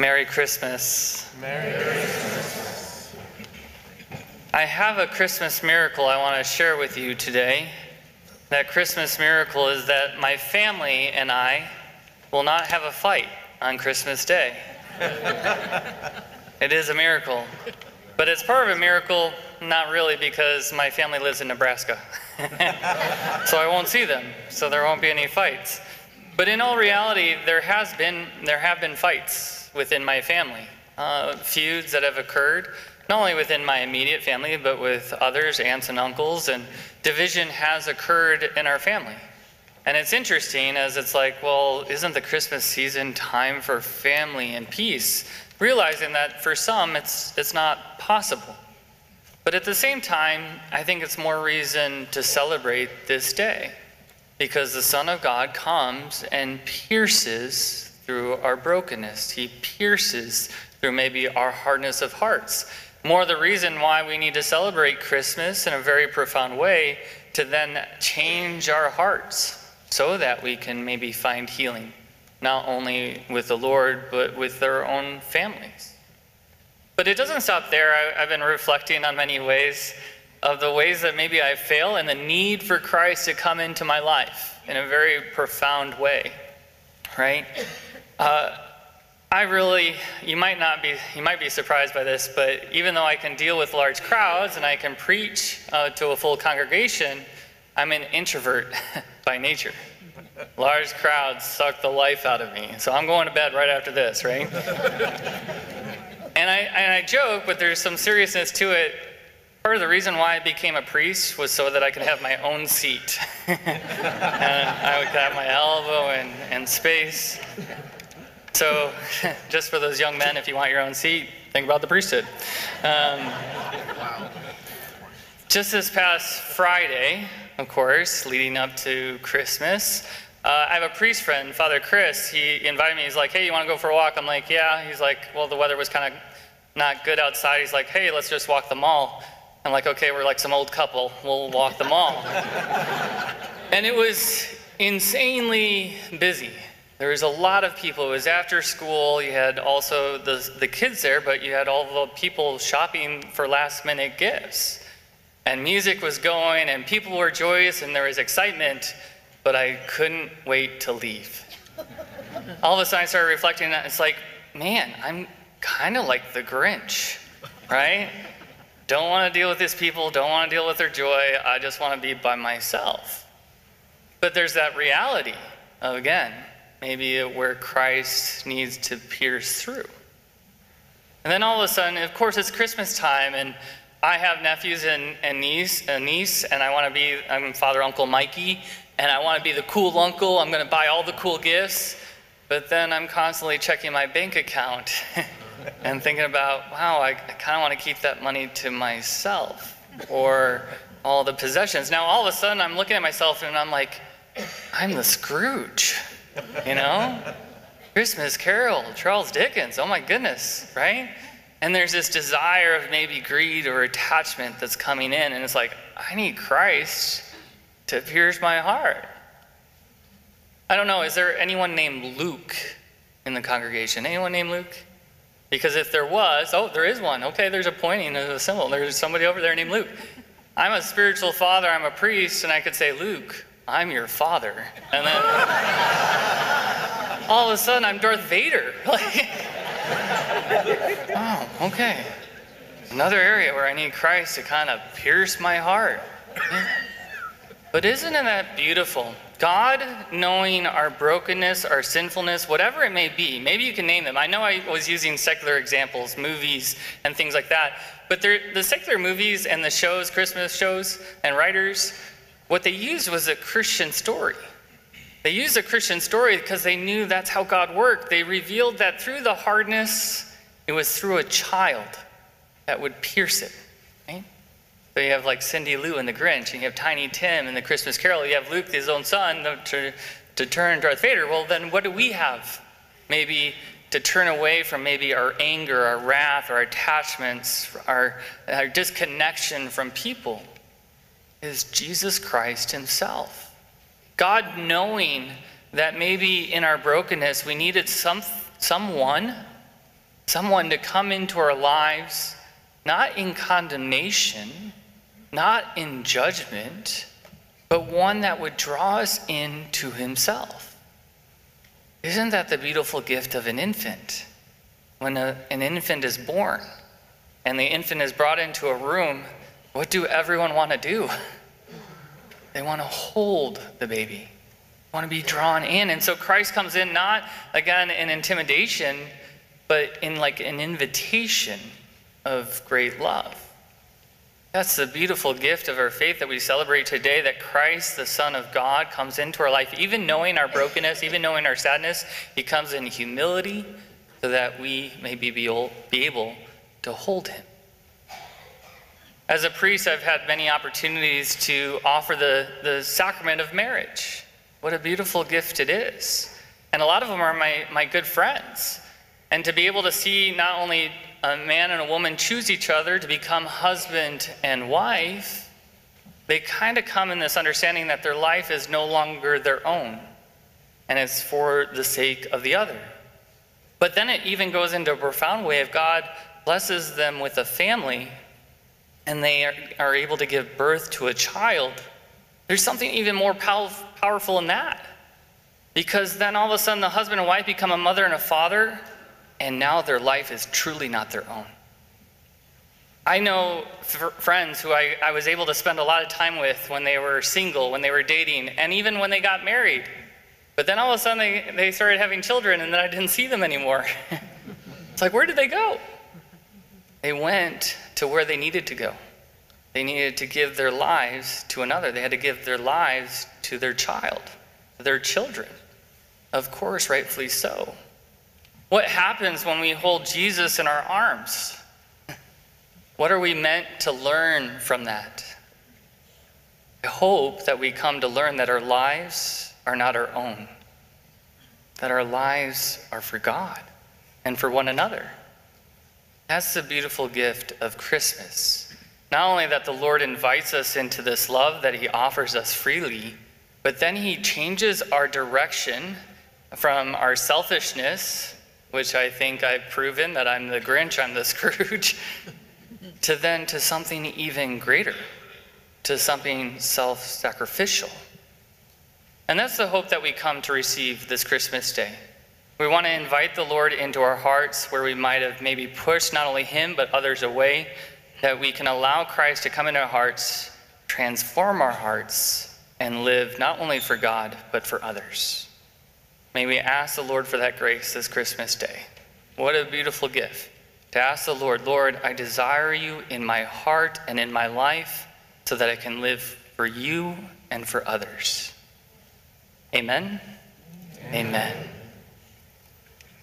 Merry Christmas. Merry Christmas. I have a Christmas miracle I want to share with you today. That Christmas miracle is that my family and I will not have a fight on Christmas Day. It is a miracle. But it's part of a miracle, not really, because my family lives in Nebraska. So I won't see them, so there won't be any fights. But in all reality, there have been fights within my family. Feuds that have occurred, not only within my immediate family, but with others, aunts and uncles, and division has occurred in our family. And it's interesting, as it's like, well, isn't the Christmas season time for family and peace? Realizing that for some, it's not possible. But at the same time, I think it's more reason to celebrate this day, because the Son of God comes and pierces through our brokenness. He pierces through maybe our hardness of hearts. More the reason why we need to celebrate Christmas in a very profound way, to then change our hearts so that we can maybe find healing, not only with the Lord, but with our own families. But it doesn't stop there. I've been reflecting on many ways of the ways that maybe I fail and the need for Christ to come into my life in a very profound way, right? You might be surprised by this, but even though I can deal with large crowds and I can preach to a full congregation, I'm an introvert by nature. Large crowds suck the life out of me, so I'm going to bed right after this, right? And I joke, but there's some seriousness to it. Part of the reason why I became a priest was so that I could have my own seat. And I would have my elbow and space. So just for those young men, if you want your own seat, think about the priesthood. Just this past Friday, of course, leading up to Christmas, I have a priest friend, Father Chris. He invited me. He's like, hey, you want to go for a walk? I'm like, yeah. He's like, well, the weather was kind of not good outside. He's like, hey, let's just walk the mall. I'm like, okay, we're like some old couple. We'll walk the mall. And it was insanely busy. There was a lot of people. It was after school. You had also the kids there, but you had all the people shopping for last-minute gifts. And music was going, and people were joyous, and there was excitement, but I couldn't wait to leave. All of a sudden, I started reflecting that it's like, man, I'm kind of like the Grinch, right? Don't want to deal with these people, don't want to deal with their joy, I just want to be by myself. But there's that reality of, again, maybe where Christ needs to pierce through. And then all of a sudden, of course, it's Christmas time, and I have nephews and a niece, and I'm Father Uncle Mikey, and I want to be the cool uncle. I'm going to buy all the cool gifts. But then I'm constantly checking my bank account and thinking about, wow, I kind of want to keep that money to myself, or all the possessions. Now, all of a sudden, I'm looking at myself, and I'm like, I'm the Scrooge, you know? Christmas Carol, Charles Dickens, oh my goodness, right? And there's this desire of maybe greed or attachment that's coming in, and it's like, I need Christ to pierce my heart. I don't know, is there anyone named Luke in the congregation? Anyone named Luke? Because if there was, oh, there is one. Okay, there's a pointing, there's a symbol. There's somebody over there named Luke. I'm a spiritual father, I'm a priest, and I could say, Luke, I'm your father. And then all of a sudden, I'm Darth Vader. Oh, okay. Another area where I need Christ to kind of pierce my heart. But isn't that beautiful? God, knowing our brokenness, our sinfulness, whatever it may be, maybe you can name them. I know I was using secular examples, movies and things like that, but the secular movies and the shows, Christmas shows and writers, what they used was a Christian story. They used a Christian story because they knew that's how God worked. They revealed that through the hardness, it was through a child that would pierce it. Right? So you have like Cindy Lou in The Grinch, and you have Tiny Tim in The Christmas Carol. You have Luke, his own son, to turn Darth Vader. Well, then what do we have? Maybe to turn away from maybe our anger, our wrath, our attachments, our disconnection from people is Jesus Christ himself. God, knowing that maybe in our brokenness we needed someone Someone to come into our lives, not in condemnation, not in judgment, but one that would draw us into himself. Isn't that the beautiful gift of an infant? When an infant is born and the infant is brought into a room, what do everyone want to do? They want to hold the baby, want to be drawn in. And so Christ comes in not, again, in intimidation, but in like an invitation of great love. That's the beautiful gift of our faith that we celebrate today, that Christ, the Son of God, comes into our life. Even knowing our brokenness, even knowing our sadness, he comes in humility so that we may be able to hold him. As a priest, I've had many opportunities to offer the sacrament of marriage. What a beautiful gift it is. And a lot of them are my good friends. And to be able to see not only a man and a woman choose each other to become husband and wife, they kind of come in this understanding that their life is no longer their own, and it's for the sake of the other. But then it even goes into a profound way of God blesses them with a family, and they are able to give birth to a child. There's something even more powerful in that. Because then all of a sudden the husband and wife become a mother and a father, and now their life is truly not their own. I know friends who I was able to spend a lot of time with when they were single, when they were dating, and even when they got married. But then all of a sudden they started having children, and then I didn't see them anymore. It's like, where did they go? They went to where they needed to go. They needed to give their lives to another. They had to give their lives to their child, their children. Of course, rightfully so. What happens when we hold Jesus in our arms? What are we meant to learn from that? I hope that we come to learn that our lives are not our own, that our lives are for God and for one another. That's the beautiful gift of Christmas. Not only that the Lord invites us into this love that he offers us freely, but then he changes our direction from our selfishness, which I think I've proven that I'm the Grinch, I'm the Scrooge, to something even greater, to something self-sacrificial. And that's the hope that we come to receive this Christmas day. We want to invite the Lord into our hearts where we might have maybe pushed not only him but others away, that we can allow Christ to come into our hearts, transform our hearts, and live not only for God but for others. May we ask the Lord for that grace this Christmas day. What a beautiful gift to ask the Lord, Lord, I desire you in my heart and in my life so that I can live for you and for others. Amen? Amen.